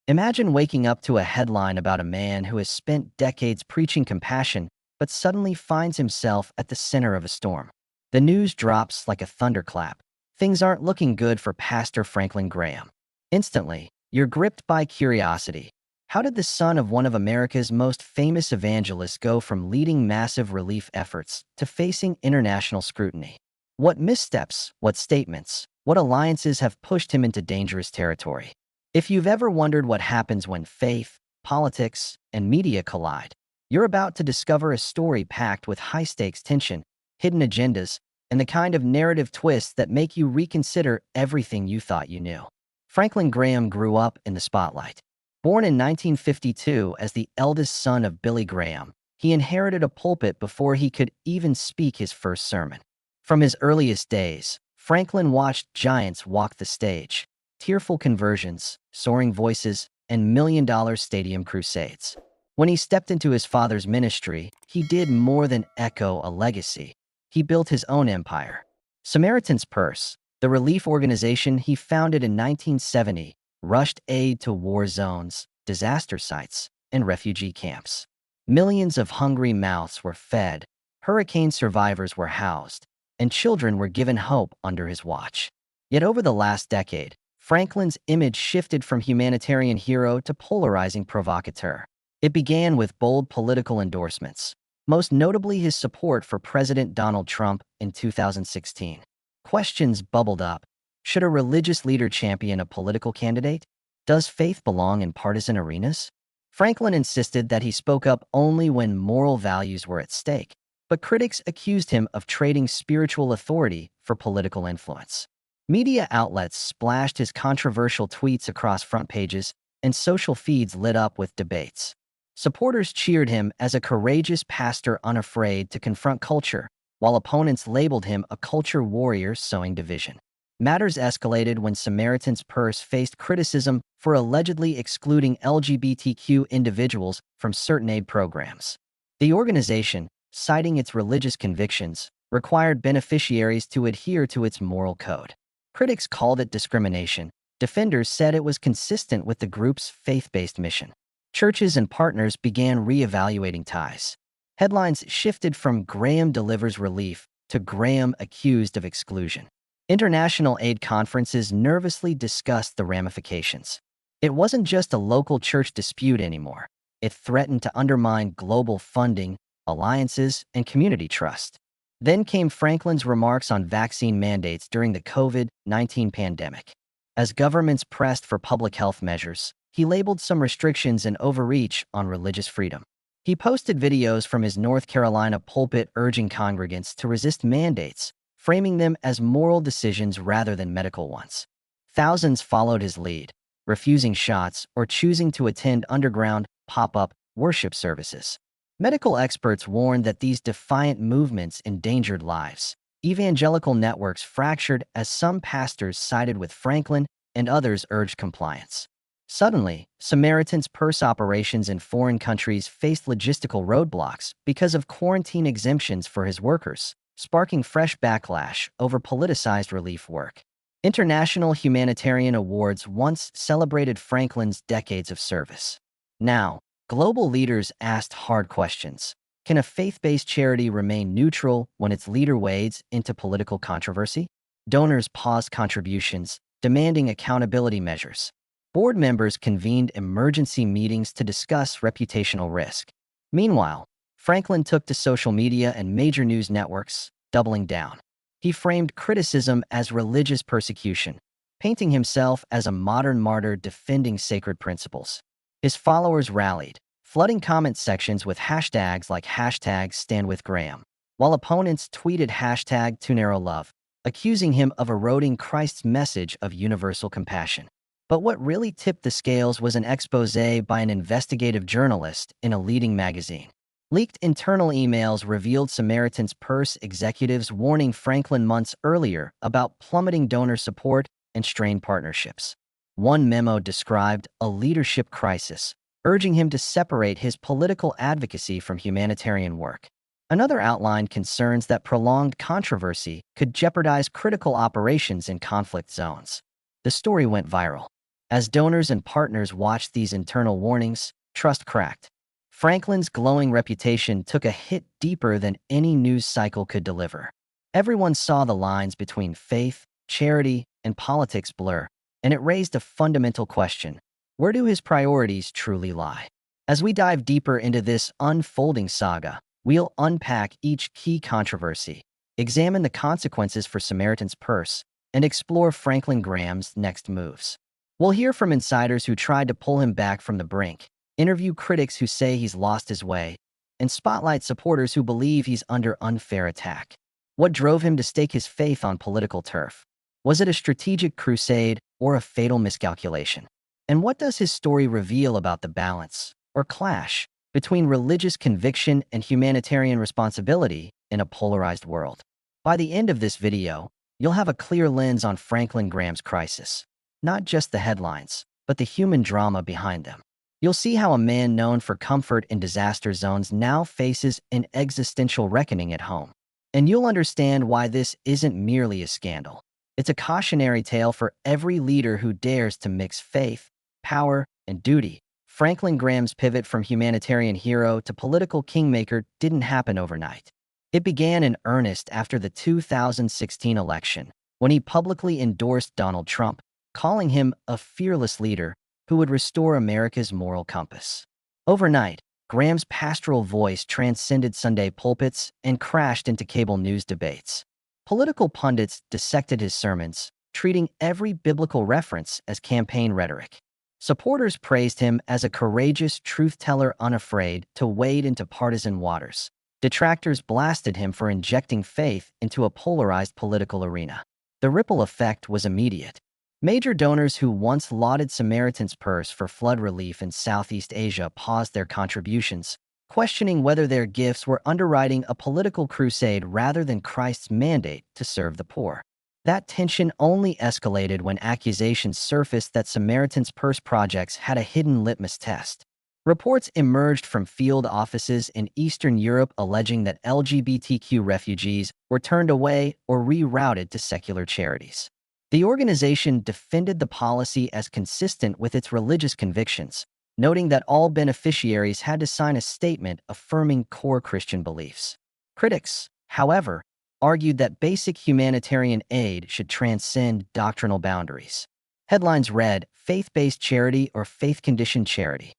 Imagine waking up to a headline about a man who has spent decades preaching compassion but suddenly finds himself at the center of a storm. The news drops like a thunderclap. Things aren't looking good for Pastor Franklin Graham. Instantly, you're gripped by curiosity. How did the son of one of America's most famous evangelists go from leading massive relief efforts to facing international scrutiny? What missteps, what statements, what alliances have pushed him into dangerous territory? If you've ever wondered what happens when faith, politics, and media collide, you're about to discover a story packed with high-stakes tension, hidden agendas, and the kind of narrative twists that make you reconsider everything you thought you knew. Franklin Graham grew up in the spotlight. Born in 1952 as the eldest son of Billy Graham, he inherited a pulpit before he could even speak his first sermon. From his earliest days, Franklin watched giants walk the stage: tearful conversions, soaring voices, and million-dollar stadium crusades. When he stepped into his father's ministry, he did more than echo a legacy. He built his own empire. Samaritan's Purse, the relief organization he founded in 1970, rushed aid to war zones, disaster sites, and refugee camps. Millions of hungry mouths were fed, hurricane survivors were housed, and children were given hope under his watch. Yet over the last decade, Franklin's image shifted from humanitarian hero to polarizing provocateur. It began with bold political endorsements, most notably his support for President Donald Trump in 2016. Questions bubbled up. Should a religious leader champion a political candidate? Does faith belong in partisan arenas? Franklin insisted that he spoke up only when moral values were at stake, but critics accused him of trading spiritual authority for political influence. Media outlets splashed his controversial tweets across front pages, and social feeds lit up with debates. Supporters cheered him as a courageous pastor unafraid to confront culture, while opponents labeled him a culture warrior sowing division. Matters escalated when Samaritan's Purse faced criticism for allegedly excluding LGBTQ individuals from certain aid programs. The organization, citing its religious convictions, required beneficiaries to adhere to its moral code. Critics called it discrimination. Defenders said it was consistent with the group's faith-based mission. Churches and partners began reevaluating ties. Headlines shifted from "Graham delivers relief" to "Graham accused of exclusion." International aid conferences nervously discussed the ramifications. It wasn't just a local church dispute anymore. It threatened to undermine global funding, alliances, and community trust. Then came Franklin's remarks on vaccine mandates during the COVID-19 pandemic. As governments pressed for public health measures, he labeled some restrictions an overreach on religious freedom. He posted videos from his North Carolina pulpit urging congregants to resist mandates, framing them as moral decisions rather than medical ones. Thousands followed his lead, refusing shots or choosing to attend underground, pop-up worship services. Medical experts warned that these defiant movements endangered lives. Evangelical networks fractured as some pastors sided with Franklin and others urged compliance. Suddenly, Samaritan's Purse operations in foreign countries faced logistical roadblocks because of quarantine exemptions for his workers, sparking fresh backlash over politicized relief work. International humanitarian awards once celebrated Franklin's decades of service. Now, global leaders asked hard questions. Can a faith-based charity remain neutral when its leader wades into political controversy? Donors paused contributions, demanding accountability measures. Board members convened emergency meetings to discuss reputational risk. Meanwhile, Franklin took to social media and major news networks, doubling down. He framed criticism as religious persecution, painting himself as a modern martyr defending sacred principles. His followers rallied, flooding comment sections with hashtags like #StandWithGraham, while opponents tweeted #TooNarrowLove, accusing him of eroding Christ's message of universal compassion. But what really tipped the scales was an expose by an investigative journalist in a leading magazine. Leaked internal emails revealed Samaritan's Purse executives warning Franklin months earlier about plummeting donor support and strained partnerships. One memo described a leadership crisis, urging him to separate his political advocacy from humanitarian work. Another outlined concerns that prolonged controversy could jeopardize critical operations in conflict zones. The story went viral. As donors and partners watched these internal warnings, trust cracked. Franklin's glowing reputation took a hit deeper than any news cycle could deliver. Everyone saw the lines between faith, charity, and politics blur, and it raised a fundamental question: where do his priorities truly lie? As we dive deeper into this unfolding saga, we'll unpack each key controversy, examine the consequences for Samaritan's Purse, and explore Franklin Graham's next moves. We'll hear from insiders who tried to pull him back from the brink, interview critics who say he's lost his way, and spotlight supporters who believe he's under unfair attack. What drove him to stake his faith on political turf? Was it a strategic crusade or a fatal miscalculation? And what does his story reveal about the balance, or clash, between religious conviction and humanitarian responsibility in a polarized world? By the end of this video, you'll have a clear lens on Franklin Graham's crisis. Not just the headlines, but the human drama behind them. You'll see how a man known for comfort in disaster zones now faces an existential reckoning at home. And you'll understand why this isn't merely a scandal. It's a cautionary tale for every leader who dares to mix faith, power, and duty. Franklin Graham's pivot from humanitarian hero to political kingmaker didn't happen overnight. It began in earnest after the 2016 election, when he publicly endorsed Donald Trump, calling him a fearless leader who would restore America's moral compass. Overnight, Graham's pastoral voice transcended Sunday pulpits and crashed into cable news debates. Political pundits dissected his sermons, treating every biblical reference as campaign rhetoric. Supporters praised him as a courageous truth-teller unafraid to wade into partisan waters. Detractors blasted him for injecting faith into a polarized political arena. The ripple effect was immediate. Major donors who once lauded Samaritan's Purse for flood relief in Southeast Asia paused their contributions, questioning whether their gifts were underwriting a political crusade rather than Christ's mandate to serve the poor. That tension only escalated when accusations surfaced that Samaritan's Purse projects had a hidden litmus test. Reports emerged from field offices in Eastern Europe alleging that LGBTQ refugees were turned away or rerouted to secular charities. The organization defended the policy as consistent with its religious convictions, noting that all beneficiaries had to sign a statement affirming core Christian beliefs. Critics, however, argued that basic humanitarian aid should transcend doctrinal boundaries. Headlines read, "Faith-based charity or faith-conditioned charity."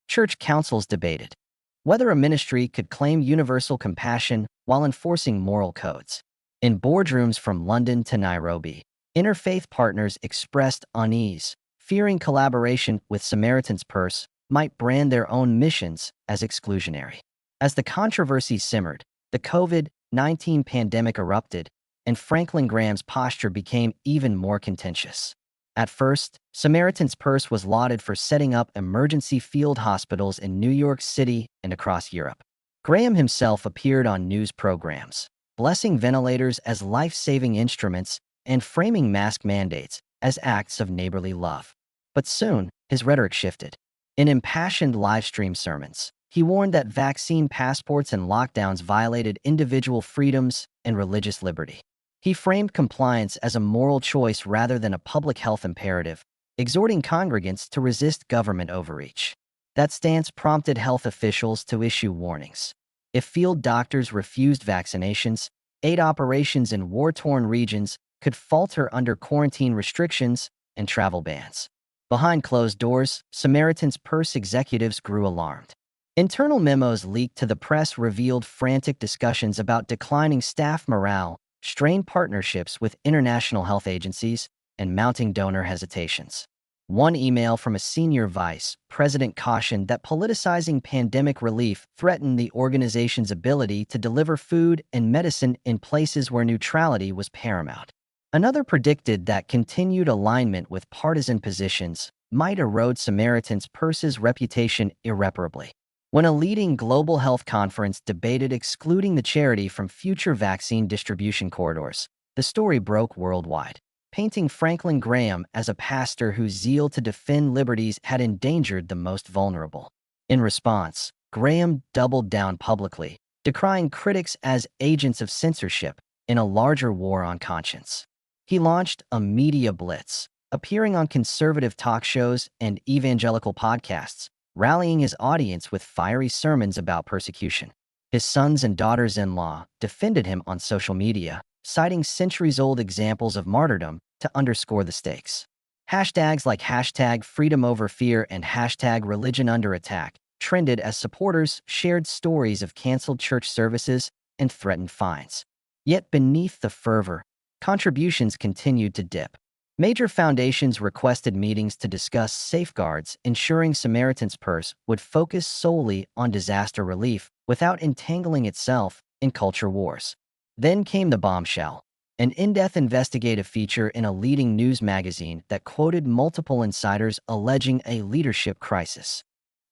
Church councils debated whether a ministry could claim universal compassion while enforcing moral codes. In boardrooms from London to Nairobi, interfaith partners expressed unease, fearing collaboration with Samaritan's Purse might brand their own missions as exclusionary. As the controversy simmered, the COVID-19 pandemic erupted, and Franklin Graham's posture became even more contentious. At first, Samaritan's Purse was lauded for setting up emergency field hospitals in New York City and across Europe. Graham himself appeared on news programs, blessing ventilators as life-saving instruments and framing mask mandates as acts of neighborly love. But soon, his rhetoric shifted. In impassioned live-stream sermons, he warned that vaccine passports and lockdowns violated individual freedoms and religious liberty. He framed compliance as a moral choice rather than a public health imperative, exhorting congregants to resist government overreach. That stance prompted health officials to issue warnings. If field doctors refused vaccinations, aid operations in war-torn regions could falter under quarantine restrictions and travel bans. Behind closed doors, Samaritan's Purse executives grew alarmed. Internal memos leaked to the press revealed frantic discussions about declining staff morale, strained partnerships with international health agencies, and mounting donor hesitations. One email from a senior vice president cautioned that politicizing pandemic relief threatened the organization's ability to deliver food and medicine in places where neutrality was paramount. Another predicted that continued alignment with partisan positions might erode Samaritan's Purse's reputation irreparably. When a leading global health conference debated excluding the charity from future vaccine distribution corridors, the story broke worldwide, painting Franklin Graham as a pastor whose zeal to defend liberties had endangered the most vulnerable. In response, Graham doubled down publicly, decrying critics as agents of censorship in a larger war on conscience. He launched a media blitz, appearing on conservative talk shows and evangelical podcasts, rallying his audience with fiery sermons about persecution. His sons and daughters-in-law defended him on social media, citing centuries-old examples of martyrdom to underscore the stakes. Hashtags like hashtag freedom over fear and hashtag religion under attack trended as supporters shared stories of canceled church services and threatened fines. Yet beneath the fervor, contributions continued to dip. Major foundations requested meetings to discuss safeguards, ensuring Samaritan's Purse would focus solely on disaster relief without entangling itself in culture wars. Then came the bombshell, an in-depth investigative feature in a leading news magazine that quoted multiple insiders alleging a leadership crisis.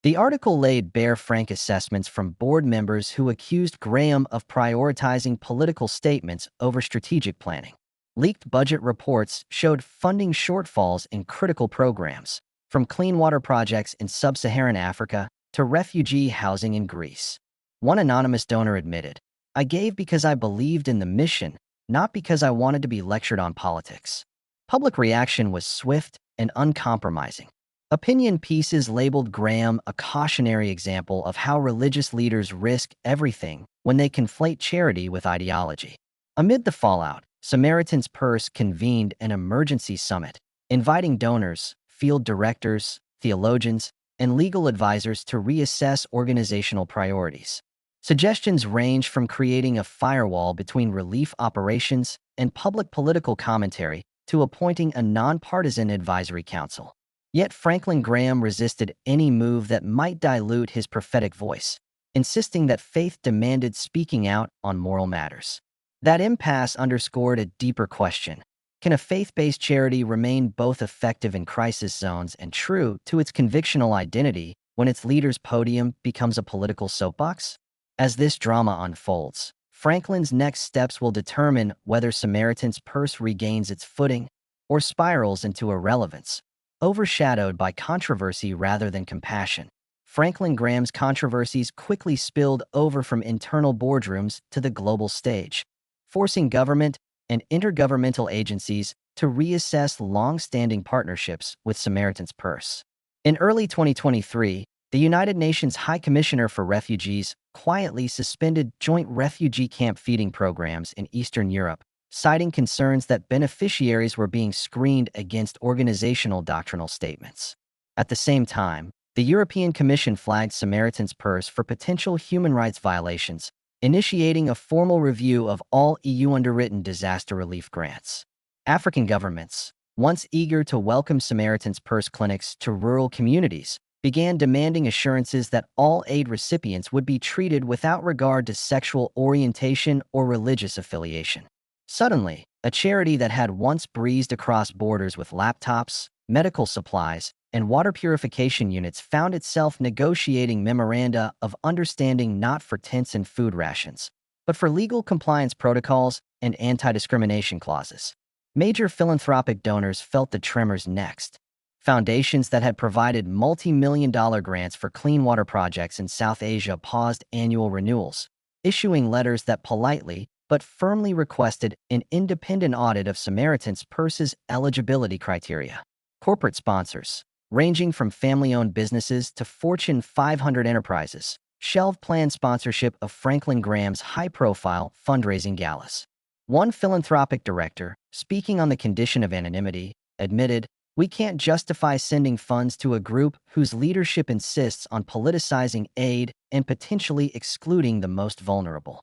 The article laid bare frank assessments from board members who accused Graham of prioritizing political statements over strategic planning. Leaked budget reports showed funding shortfalls in critical programs, from clean water projects in sub-Saharan Africa to refugee housing in Greece. One anonymous donor admitted, "I gave because I believed in the mission, not because I wanted to be lectured on politics." Public reaction was swift and uncompromising. Opinion pieces labeled Graham a cautionary example of how religious leaders risk everything when they conflate charity with ideology. Amid the fallout, Samaritan's Purse convened an emergency summit, inviting donors, field directors, theologians, and legal advisors to reassess organizational priorities. Suggestions range from creating a firewall between relief operations and public political commentary to appointing a nonpartisan advisory council. Yet Franklin Graham resisted any move that might dilute his prophetic voice, insisting that faith demanded speaking out on moral matters. That impasse underscored a deeper question. Can a faith-based charity remain both effective in crisis zones and true to its convictional identity when its leader's podium becomes a political soapbox? As this drama unfolds, Franklin's next steps will determine whether Samaritan's Purse regains its footing or spirals into irrelevance, overshadowed by controversy rather than compassion. Franklin Graham's controversies quickly spilled over from internal boardrooms to the global stage, forcing government and intergovernmental agencies to reassess long-standing partnerships with Samaritan's Purse. In early 2023, the United Nations High Commissioner for Refugees quietly suspended joint refugee camp feeding programs in Eastern Europe, citing concerns that beneficiaries were being screened against organizational doctrinal statements. At the same time, the European Commission flagged Samaritan's Purse for potential human rights violations, initiating a formal review of all EU underwritten disaster relief grants. African governments, once eager to welcome Samaritan's Purse clinics to rural communities, began demanding assurances that all aid recipients would be treated without regard to sexual orientation or religious affiliation. Suddenly, a charity that had once breezed across borders with laptops, medical supplies, and water purification units found itself negotiating memoranda of understanding not for tents and food rations, but for legal compliance protocols and anti-discrimination clauses. Major philanthropic donors felt the tremors next. Foundations that had provided multi-million-dollar grants for clean water projects in South Asia paused annual renewals, issuing letters that politely but firmly requested an independent audit of Samaritan's Purse's eligibility criteria. Corporate sponsors, ranging from family-owned businesses to Fortune 500 enterprises, shelved planned sponsorship of Franklin Graham's high-profile fundraising galas. One philanthropic director, speaking on the condition of anonymity, admitted, "We can't justify sending funds to a group whose leadership insists on politicizing aid and potentially excluding the most vulnerable."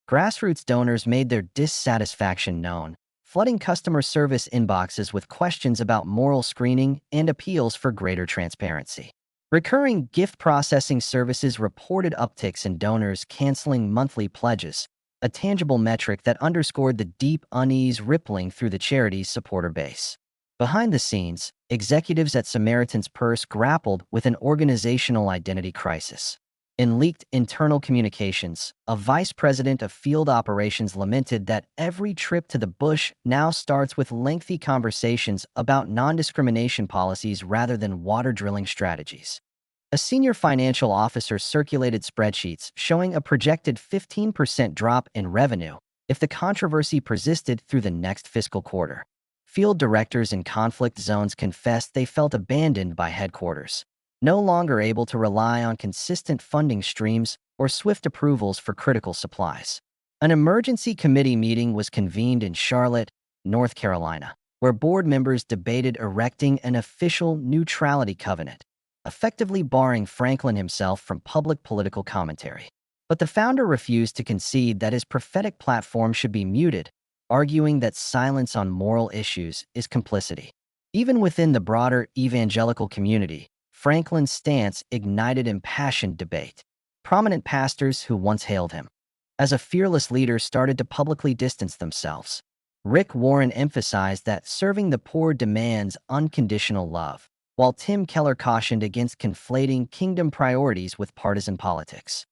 Grassroots donors made their dissatisfaction known, flooding customer service inboxes with questions about moral screening and appeals for greater transparency. Recurring gift processing services reported upticks in donors canceling monthly pledges, a tangible metric that underscored the deep unease rippling through the charity's supporter base. Behind the scenes, executives at Samaritan's Purse grappled with an organizational identity crisis. In leaked internal communications, a vice president of field operations lamented that every trip to the bush now starts with lengthy conversations about non-discrimination policies rather than water drilling strategies. A senior financial officer circulated spreadsheets showing a projected 15% drop in revenue if the controversy persisted through the next fiscal quarter. Field directors in conflict zones confessed they felt abandoned by headquarters, no longer able to rely on consistent funding streams or swift approvals for critical supplies. An emergency committee meeting was convened in Charlotte, North Carolina, where board members debated erecting an official neutrality covenant, effectively barring Franklin himself from public political commentary. But the founder refused to concede that his prophetic platform should be muted, arguing that silence on moral issues is complicity. Even within the broader evangelical community, Franklin's stance ignited impassioned debate. Prominent pastors who once hailed him as a fearless leader started to publicly distance themselves. Rick Warren emphasized that serving the poor demands unconditional love, while Tim Keller cautioned against conflating kingdom priorities with partisan politics.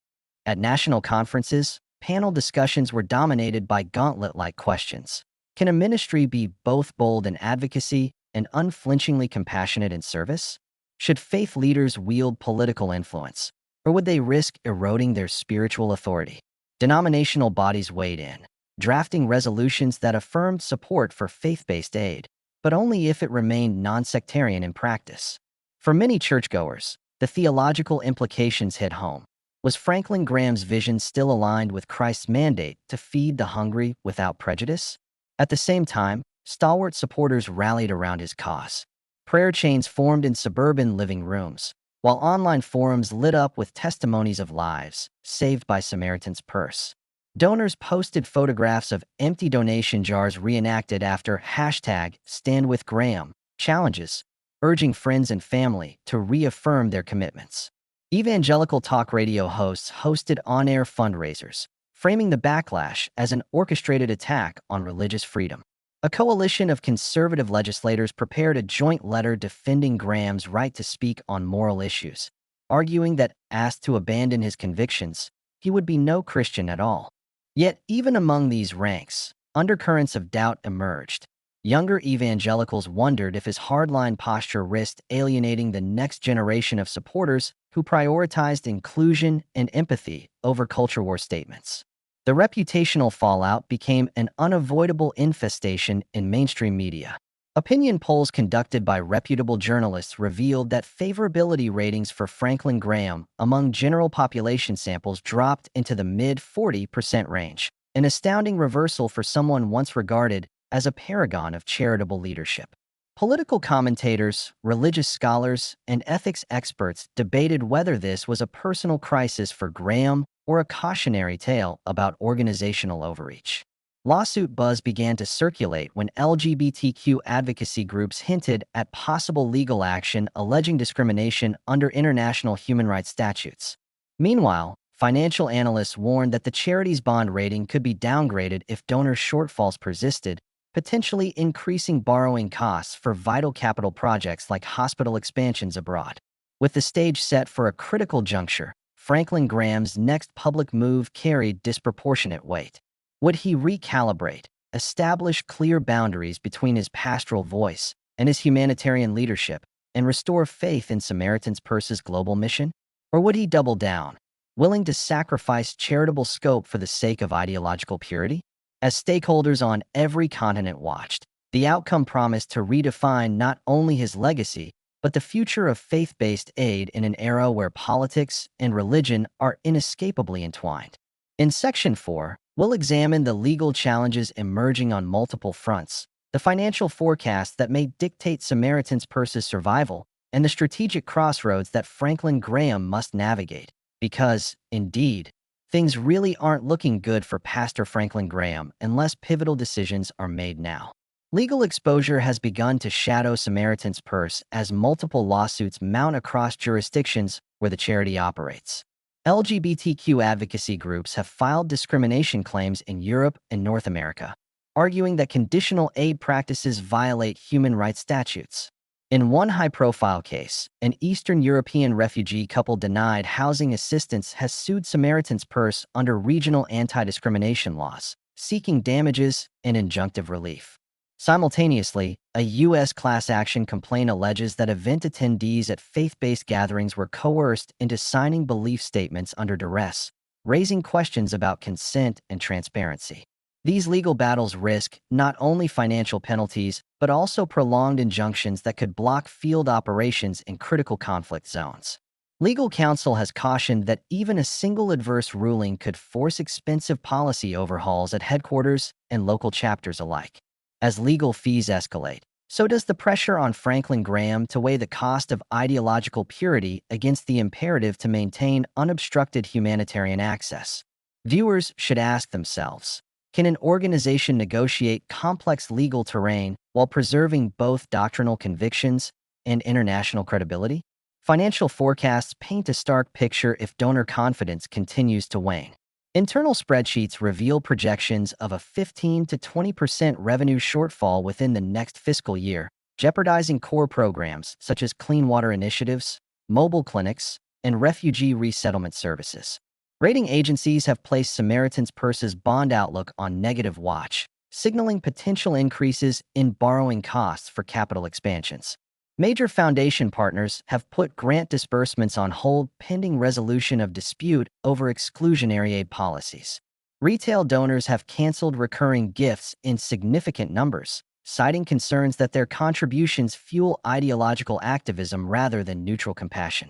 At national conferences, panel discussions were dominated by gauntlet-like questions. Can a ministry be both bold in advocacy and unflinchingly compassionate in service? Should faith leaders wield political influence, or would they risk eroding their spiritual authority? Denominational bodies weighed in, drafting resolutions that affirmed support for faith-based aid, but only if it remained non-sectarian in practice. For many churchgoers, the theological implications hit home. Was Franklin Graham's vision still aligned with Christ's mandate to feed the hungry without prejudice? At the same time, stalwart supporters rallied around his cause. Prayer chains formed in suburban living rooms, while online forums lit up with testimonies of lives saved by Samaritan's Purse. Donors posted photographs of empty donation jars reenacted after #StandWithGraham challenges, urging friends and family to reaffirm their commitments. Evangelical talk radio hosts hosted on-air fundraisers, framing the backlash as an orchestrated attack on religious freedom. A coalition of conservative legislators prepared a joint letter defending Graham's right to speak on moral issues, arguing that, asked to abandon his convictions, he would be no Christian at all. Yet, even among these ranks, undercurrents of doubt emerged. Younger evangelicals wondered if his hardline posture risked alienating the next generation of supporters who prioritized inclusion and empathy over culture war statements. The reputational fallout became an unavoidable infestation in mainstream media. Opinion polls conducted by reputable journalists revealed that favorability ratings for Franklin Graham among general population samples dropped into the mid-40% range, an astounding reversal for someone once regarded as a paragon of charitable leadership. Political commentators, religious scholars, and ethics experts debated whether this was a personal crisis for Graham or a cautionary tale about organizational overreach. Lawsuit buzz began to circulate when LGBTQ advocacy groups hinted at possible legal action alleging discrimination under international human rights statutes. Meanwhile, financial analysts warned that the charity's bond rating could be downgraded if donor shortfalls persisted, potentially increasing borrowing costs for vital capital projects like hospital expansions abroad. With the stage set for a critical juncture, Franklin Graham's next public move carried disproportionate weight. Would he recalibrate, establish clear boundaries between his pastoral voice and his humanitarian leadership, and restore faith in Samaritan's Purse's global mission? Or would he double down, willing to sacrifice charitable scope for the sake of ideological purity? As stakeholders on every continent watched, the outcome promised to redefine not only his legacy, but the future of faith-based aid in an era where politics and religion are inescapably entwined. In Section 4, we'll examine the legal challenges emerging on multiple fronts, the financial forecasts that may dictate Samaritan's Purse's survival, and the strategic crossroads that Franklin Graham must navigate. Because, indeed, things really aren't looking good for Pastor Franklin Graham unless pivotal decisions are made now. Legal exposure has begun to shadow Samaritan's Purse as multiple lawsuits mount across jurisdictions where the charity operates. LGBTQ advocacy groups have filed discrimination claims in Europe and North America, arguing that conditional aid practices violate human rights statutes. In one high-profile case, an Eastern European refugee couple denied housing assistance has sued Samaritan's Purse under regional anti-discrimination laws, seeking damages and injunctive relief. Simultaneously, a U.S. class action complaint alleges that event attendees at faith-based gatherings were coerced into signing belief statements under duress, raising questions about consent and transparency. These legal battles risk not only financial penalties, but also prolonged injunctions that could block field operations in critical conflict zones. Legal counsel has cautioned that even a single adverse ruling could force expensive policy overhauls at headquarters and local chapters alike. As legal fees escalate, so does the pressure on Franklin Graham to weigh the cost of ideological purity against the imperative to maintain unobstructed humanitarian access. Viewers should ask themselves, can an organization negotiate complex legal terrain while preserving both doctrinal convictions and international credibility? Financial forecasts paint a stark picture if donor confidence continues to wane. Internal spreadsheets reveal projections of a 15 to 20% revenue shortfall within the next fiscal year, jeopardizing core programs such as clean water initiatives, mobile clinics, and refugee resettlement services. Rating agencies have placed Samaritan's Purse's bond outlook on negative watch, signaling potential increases in borrowing costs for capital expansions. Major foundation partners have put grant disbursements on hold pending resolution of dispute over exclusionary aid policies. Retail donors have canceled recurring gifts in significant numbers, citing concerns that their contributions fuel ideological activism rather than neutral compassion.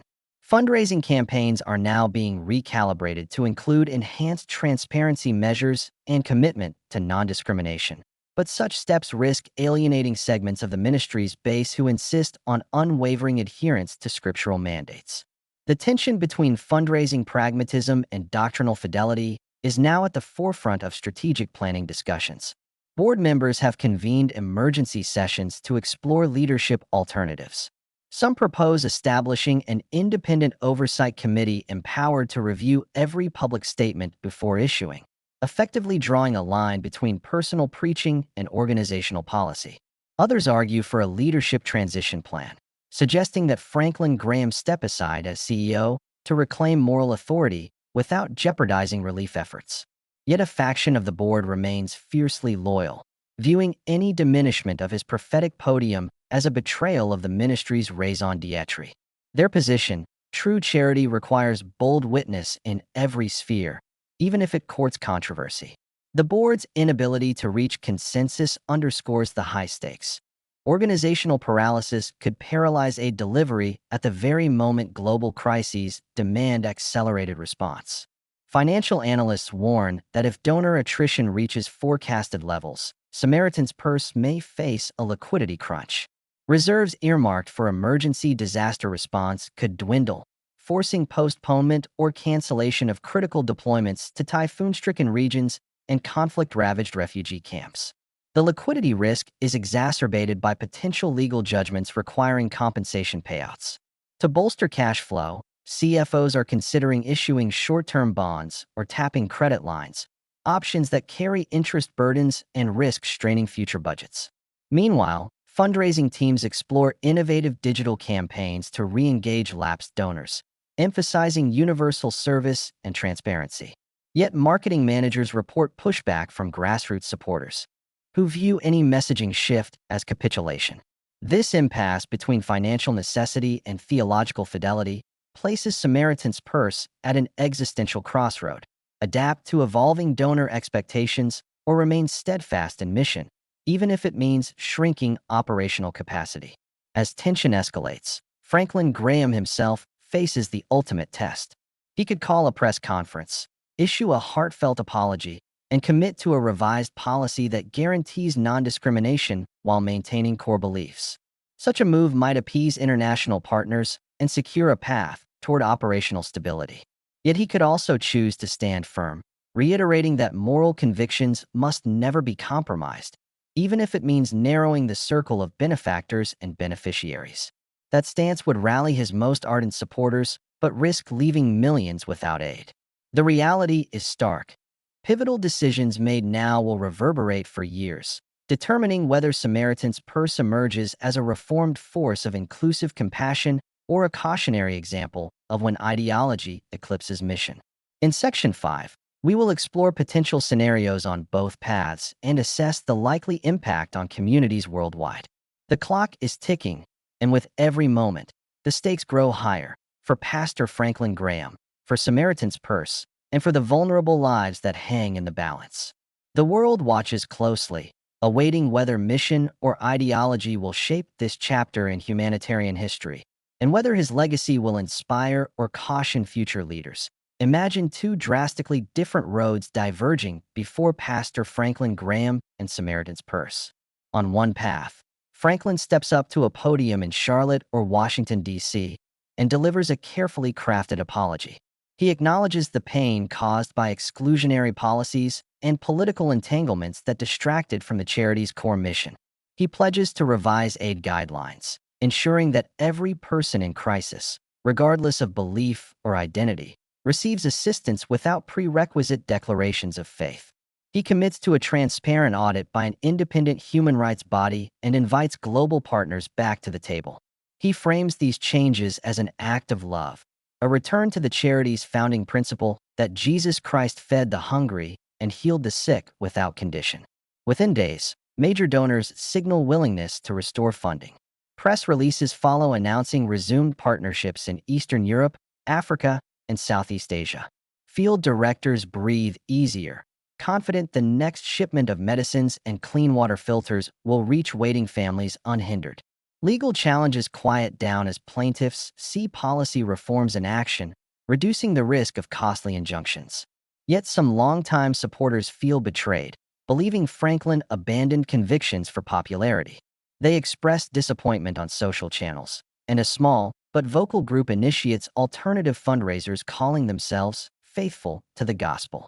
Fundraising campaigns are now being recalibrated to include enhanced transparency measures and commitment to non-discrimination. But such steps risk alienating segments of the ministry's base who insist on unwavering adherence to scriptural mandates. The tension between fundraising pragmatism and doctrinal fidelity is now at the forefront of strategic planning discussions. Board members have convened emergency sessions to explore leadership alternatives. Some propose establishing an independent oversight committee empowered to review every public statement before issuing, effectively drawing a line between personal preaching and organizational policy. Others argue for a leadership transition plan, suggesting that Franklin Graham step aside as CEO to reclaim moral authority without jeopardizing relief efforts. Yet a faction of the board remains fiercely loyal, viewing any diminishment of his prophetic podium as a betrayal of the ministry's raison d'etre. Their position, true charity requires bold witness in every sphere, even if it courts controversy. The board's inability to reach consensus underscores the high stakes. Organizational paralysis could paralyze aid delivery at the very moment global crises demand accelerated response. Financial analysts warn that if donor attrition reaches forecasted levels, Samaritan's Purse may face a liquidity crunch. Reserves earmarked for emergency disaster response could dwindle, forcing postponement or cancellation of critical deployments to typhoon-stricken regions and conflict-ravaged refugee camps. The liquidity risk is exacerbated by potential legal judgments requiring compensation payouts. To bolster cash flow, CFOs are considering issuing short-term bonds or tapping credit lines, options that carry interest burdens and risk straining future budgets. Meanwhile, fundraising teams explore innovative digital campaigns to re-engage lapsed donors, emphasizing universal service and transparency. Yet marketing managers report pushback from grassroots supporters, who view any messaging shift as capitulation. This impasse between financial necessity and theological fidelity places Samaritan's Purse at an existential crossroad: adapt to evolving donor expectations or remain steadfast in mission, even if it means shrinking operational capacity. As tension escalates, Franklin Graham himself faces the ultimate test. He could call a press conference, issue a heartfelt apology, and commit to a revised policy that guarantees non-discrimination while maintaining core beliefs. Such a move might appease international partners and secure a path toward operational stability. Yet he could also choose to stand firm, reiterating that moral convictions must never be compromised, even if it means narrowing the circle of benefactors and beneficiaries. That stance would rally his most ardent supporters, but risk leaving millions without aid. The reality is stark. Pivotal decisions made now will reverberate for years, determining whether Samaritan's Purse emerges as a reformed force of inclusive compassion or a cautionary example of when ideology eclipses mission. In Section 5, we will explore potential scenarios on both paths and assess the likely impact on communities worldwide. The clock is ticking, and with every moment, the stakes grow higher for Pastor Franklin Graham, for Samaritan's Purse, and for the vulnerable lives that hang in the balance. The world watches closely, awaiting whether mission or ideology will shape this chapter in humanitarian history, and whether his legacy will inspire or caution future leaders. Imagine two drastically different roads diverging before Pastor Franklin Graham and Samaritan's Purse. On one path, Franklin steps up to a podium in Charlotte or Washington, D.C., and delivers a carefully crafted apology. He acknowledges the pain caused by exclusionary policies and political entanglements that distracted from the charity's core mission. He pledges to revise aid guidelines, ensuring that every person in crisis, regardless of belief or identity, receives assistance without prerequisite declarations of faith. He commits to a transparent audit by an independent human rights body and invites global partners back to the table. He frames these changes as an act of love, a return to the charity's founding principle that Jesus Christ fed the hungry and healed the sick without condition. Within days, major donors signal willingness to restore funding. Press releases follow announcing resumed partnerships in Eastern Europe, Africa, and Southeast Asia. Field directors breathe easier, confident the next shipment of medicines and clean water filters will reach waiting families unhindered. Legal challenges quiet down as plaintiffs see policy reforms in action, reducing the risk of costly injunctions. Yet some longtime supporters feel betrayed, believing Franklin abandoned convictions for popularity. They express disappointment on social channels, and a small but vocal group initiates alternative fundraisers calling themselves faithful to the gospel.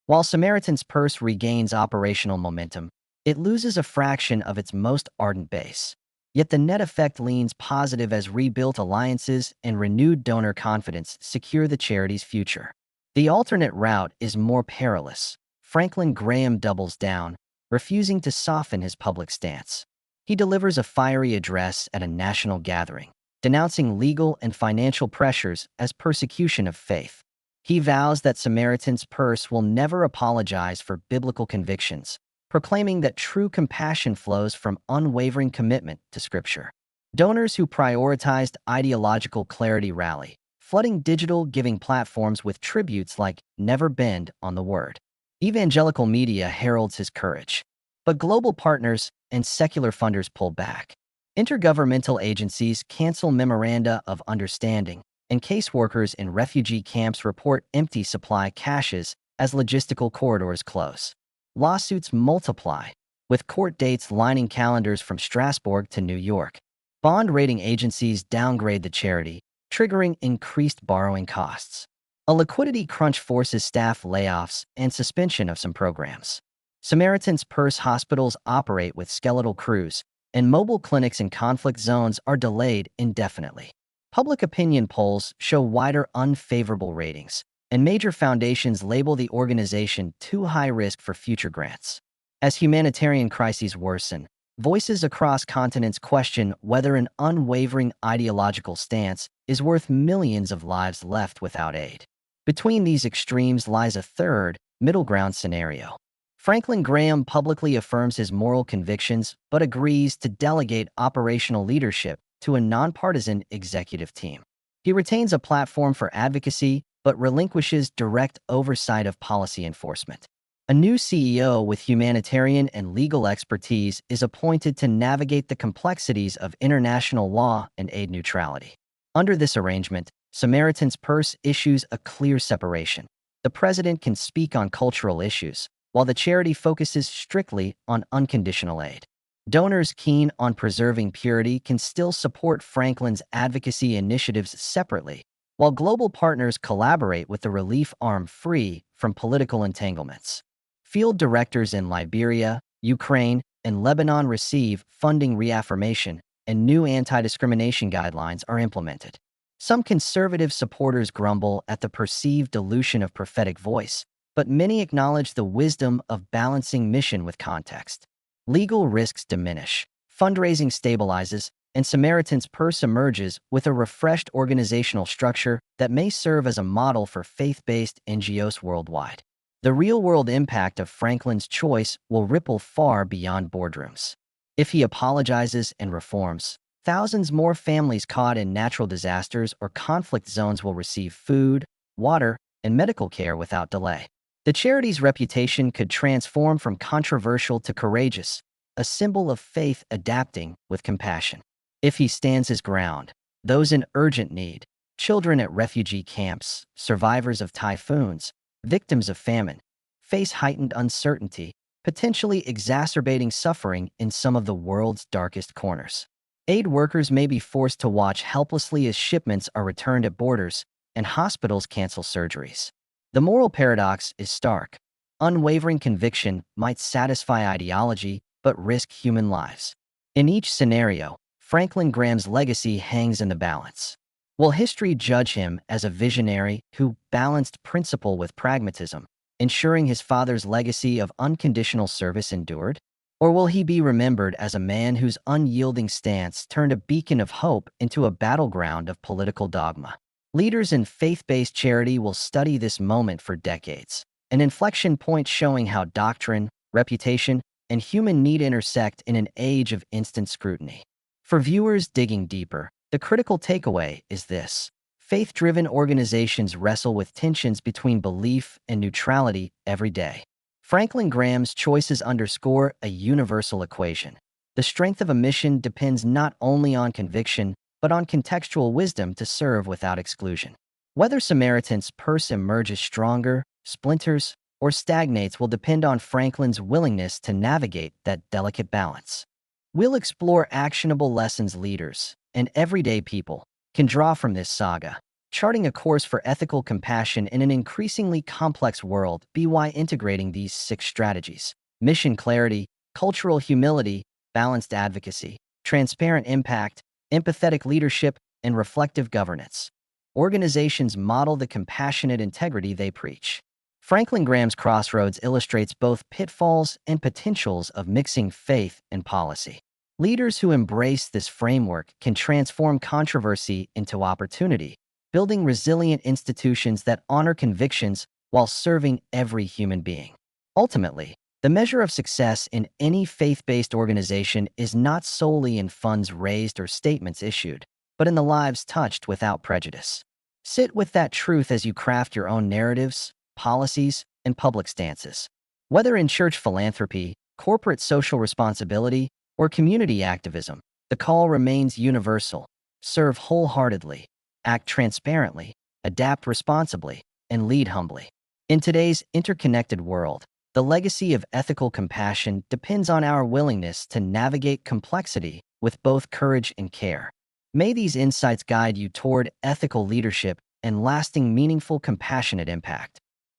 While Samaritan's Purse regains operational momentum, it loses a fraction of its most ardent base. Yet the net effect leans positive as rebuilt alliances and renewed donor confidence secure the charity's future. The alternate route is more perilous. Franklin Graham doubles down, refusing to soften his public stance. He delivers a fiery address at a national gathering, denouncing legal and financial pressures as persecution of faith. He vows that Samaritan's Purse will never apologize for biblical convictions, proclaiming that true compassion flows from unwavering commitment to Scripture. Donors who prioritized ideological clarity rally, flooding digital giving platforms with tributes like "Never Bend on the Word." Evangelical media heralds his courage, but global partners and secular funders pull back. Intergovernmental agencies cancel memoranda of understanding, and caseworkers in refugee camps report empty supply caches as logistical corridors close. Lawsuits multiply, with court dates lining calendars from Strasbourg to New York. Bond rating agencies downgrade the charity, triggering increased borrowing costs. A liquidity crunch forces staff layoffs and suspension of some programs. Samaritan's Purse hospitals operate with skeletal crews, and mobile clinics in conflict zones are delayed indefinitely. Public opinion polls show wider unfavorable ratings, and major foundations label the organization too high risk for future grants. As humanitarian crises worsen, voices across continents question whether an unwavering ideological stance is worth millions of lives left without aid. Between these extremes lies a third, middle ground scenario. Franklin Graham publicly affirms his moral convictions but agrees to delegate operational leadership to a nonpartisan executive team. He retains a platform for advocacy but relinquishes direct oversight of policy enforcement. A new CEO with humanitarian and legal expertise is appointed to navigate the complexities of international law and aid neutrality. Under this arrangement, Samaritan's Purse issues a clear separation. The president can speak on cultural issues, while the charity focuses strictly on unconditional aid. Donors keen on preserving purity can still support Franklin's advocacy initiatives separately, while global partners collaborate with the relief arm free from political entanglements. Field directors in Liberia, Ukraine, and Lebanon receive funding reaffirmation, and new anti-discrimination guidelines are implemented. Some conservative supporters grumble at the perceived dilution of prophetic voice, but many acknowledge the wisdom of balancing mission with context. Legal risks diminish, fundraising stabilizes, and Samaritan's Purse emerges with a refreshed organizational structure that may serve as a model for faith-based NGOs worldwide. The real-world impact of Franklin's choice will ripple far beyond boardrooms. If he apologizes and reforms, thousands more families caught in natural disasters or conflict zones will receive food, water, and medical care without delay. The charity's reputation could transform from controversial to courageous, a symbol of faith adapting with compassion. If he stands his ground, those in urgent need, children at refugee camps, survivors of typhoons, victims of famine, face heightened uncertainty, potentially exacerbating suffering in some of the world's darkest corners. Aid workers may be forced to watch helplessly as shipments are returned at borders and hospitals cancel surgeries. The moral paradox is stark. Unwavering conviction might satisfy ideology but risk human lives. In each scenario, Franklin Graham's legacy hangs in the balance. Will history judge him as a visionary who balanced principle with pragmatism, ensuring his father's legacy of unconditional service endured? Or will he be remembered as a man whose unyielding stance turned a beacon of hope into a battleground of political dogma? Leaders in faith-based charity will study this moment for decades, an inflection point showing how doctrine, reputation, and human need intersect in an age of instant scrutiny. For viewers digging deeper, the critical takeaway is this: faith-driven organizations wrestle with tensions between belief and neutrality every day. Franklin Graham's choices underscore a universal equation. The strength of a mission depends not only on conviction, but on contextual wisdom to serve without exclusion. Whether Samaritan's purse emerges stronger, splinters, or stagnates will depend on Franklin's willingness to navigate that delicate balance. We'll explore actionable lessons leaders and everyday people can draw from this saga, charting a course for ethical compassion in an increasingly complex world by integrating these 6 strategies: mission clarity, cultural humility, balanced advocacy, transparent impact, empathetic leadership, and reflective governance. Organizations model the compassionate integrity they preach. Franklin Graham's crossroads illustrates both pitfalls and potentials of mixing faith and policy. Leaders who embrace this framework can transform controversy into opportunity, building resilient institutions that honor convictions while serving every human being. Ultimately, the measure of success in any faith-based organization is not solely in funds raised or statements issued, but in the lives touched without prejudice. Sit with that truth as you craft your own narratives, policies, and public stances. Whether in church philanthropy, corporate social responsibility, or community activism, the call remains universal: serve wholeheartedly, act transparently, adapt responsibly, and lead humbly. In today's interconnected world, the legacy of ethical compassion depends on our willingness to navigate complexity with both courage and care. May these insights guide you toward ethical leadership and lasting, meaningful, compassionate impact.